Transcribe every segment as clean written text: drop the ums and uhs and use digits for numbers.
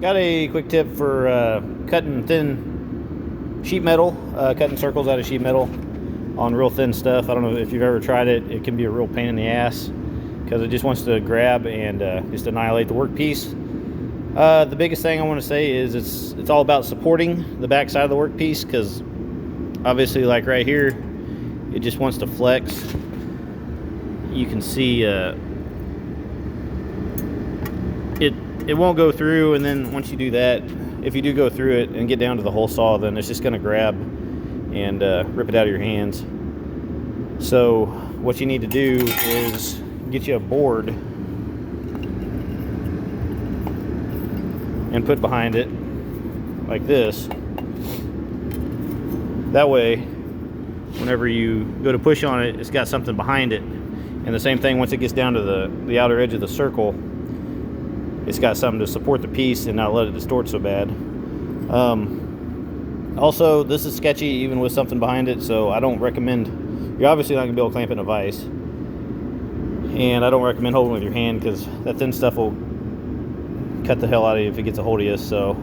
got a quick tip for cutting thin sheet metal, cutting circles out of sheet metal on real thin stuff. I don't know if you've ever tried it. It can be a real pain in the ass because it just wants to grab and just annihilate the workpiece. The biggest thing I want to say is it's all about supporting the back side of the workpiece, because obviously, like right here, it just wants to flex. You can see it won't go through, and then once you do that, if you do go through it and get down to the hole saw, then it's just going to grab and rip it out of your hands. So what you need to do is get you a board and put behind it like this. That way, whenever you go to push on it, it's got something behind it. And the same thing, once it gets down to the outer edge of the circle, it's got something to support the piece and not let it distort so bad. Also, this is sketchy even with something behind it, so I don't recommend, you're obviously not going to be able to clamp it in a vise. And I don't recommend holding with your hand, because that thin stuff will cut the hell out of you if it gets a hold of you. So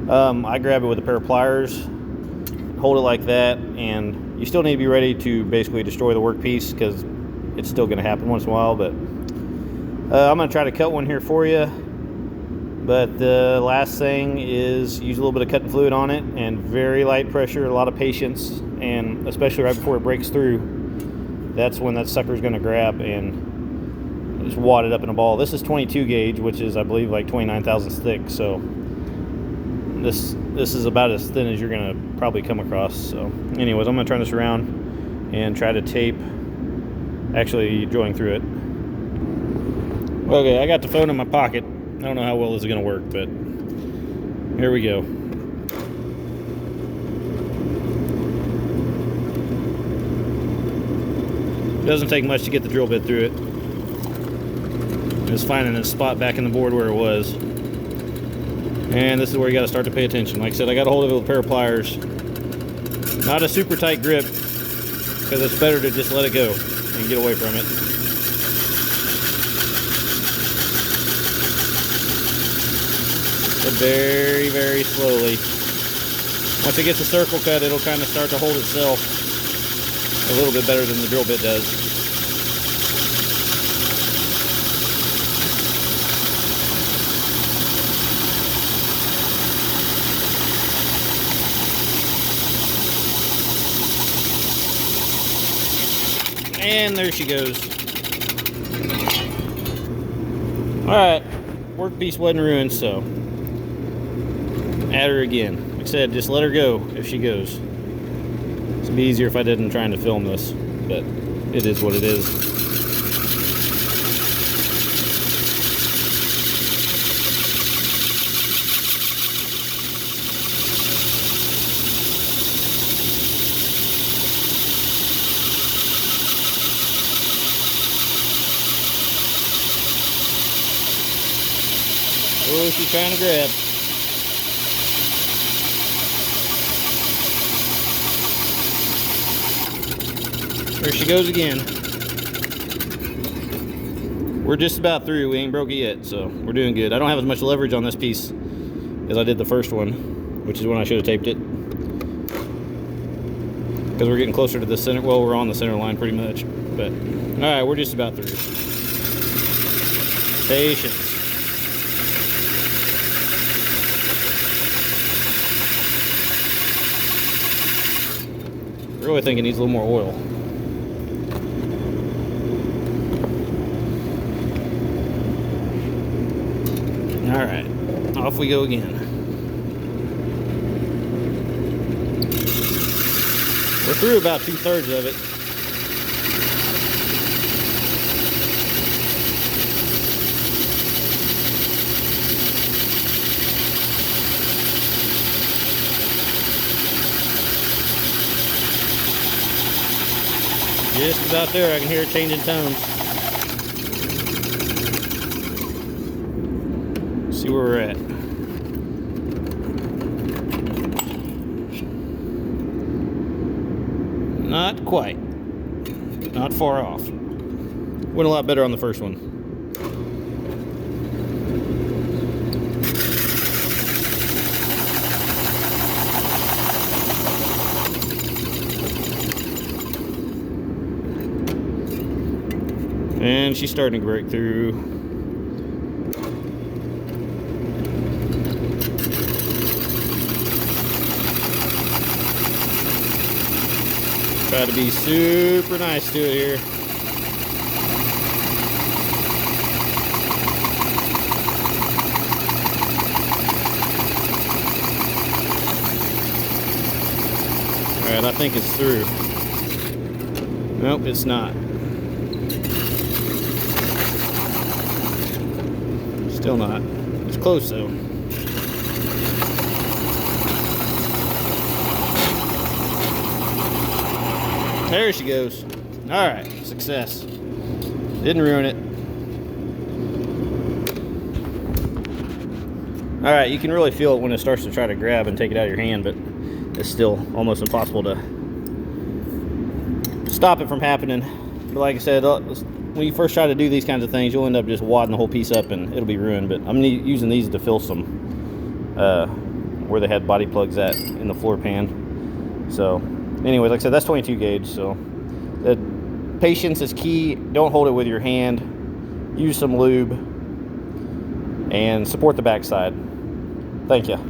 I grab it with a pair of pliers, hold it like that, and you still need to be ready to basically destroy the workpiece, because it's still going to happen once in a while. But I'm going to try to cut one here for you. But the last thing is use a little bit of cutting fluid on it and very light pressure, a lot of patience, and especially right before it breaks through, that's when that sucker's going to grab and just wad it up in a ball. This is 22 gauge, which is, I believe, like 29 thousandths thick. So this is about as thin as you're going to probably come across. So anyways, I'm going to turn this around and try to tape actually drilling through it. Okay, I got the phone in my pocket. I don't know how well this is going to work, but here we go. It doesn't take much to get the drill bit through it. Just finding a spot back in the board where it was. And this is where you got to start to pay attention. Like I said, I got a hold of it with a pair of pliers. Not a super tight grip, because it's better to just let it go and get away from it. But very, very slowly. Once it gets a circle cut, it'll kind of start to hold itself a little bit better than the drill bit does. And there she goes. Alright, workpiece wasn't ruined, so add her again. Like I said, just let her go if she goes. It'd be easier if I didn't trying to film this, but it is what it is. Oh, she's trying to grab. There she goes again. We're just about through. We ain't broke it yet, so we're doing good. I don't have as much leverage on this piece as I did the first one, which is when I should have taped it. Because we're getting closer to the center. Well, we're on the center line pretty much. But, alright, we're just about through. Patience. I really think it needs a little more oil. Alright, off we go again. We're through about 2/3 of it. Just about there, I can hear it changing tones. See where we're at. Not quite. Not far off. Went a lot better on the first one. And she's starting to break through. Try to be super nice to it here. Alright, I think it's through. Nope, it's not. Still not. It's close though. There she goes. Alright, success. Didn't ruin it. Alright, you can really feel it when it starts to try to grab and take it out of your hand, but it's still almost impossible to stop it from happening. But like I said, when you first try to do these kinds of things, you'll end up just wadding the whole piece up and it'll be ruined. But I'm using these to fill some where they had body plugs at in the floor pan. So anyway, like I said, that's 22 gauge. So the patience is key. Don't hold it with your hand. Use some lube and support the backside. Thank you.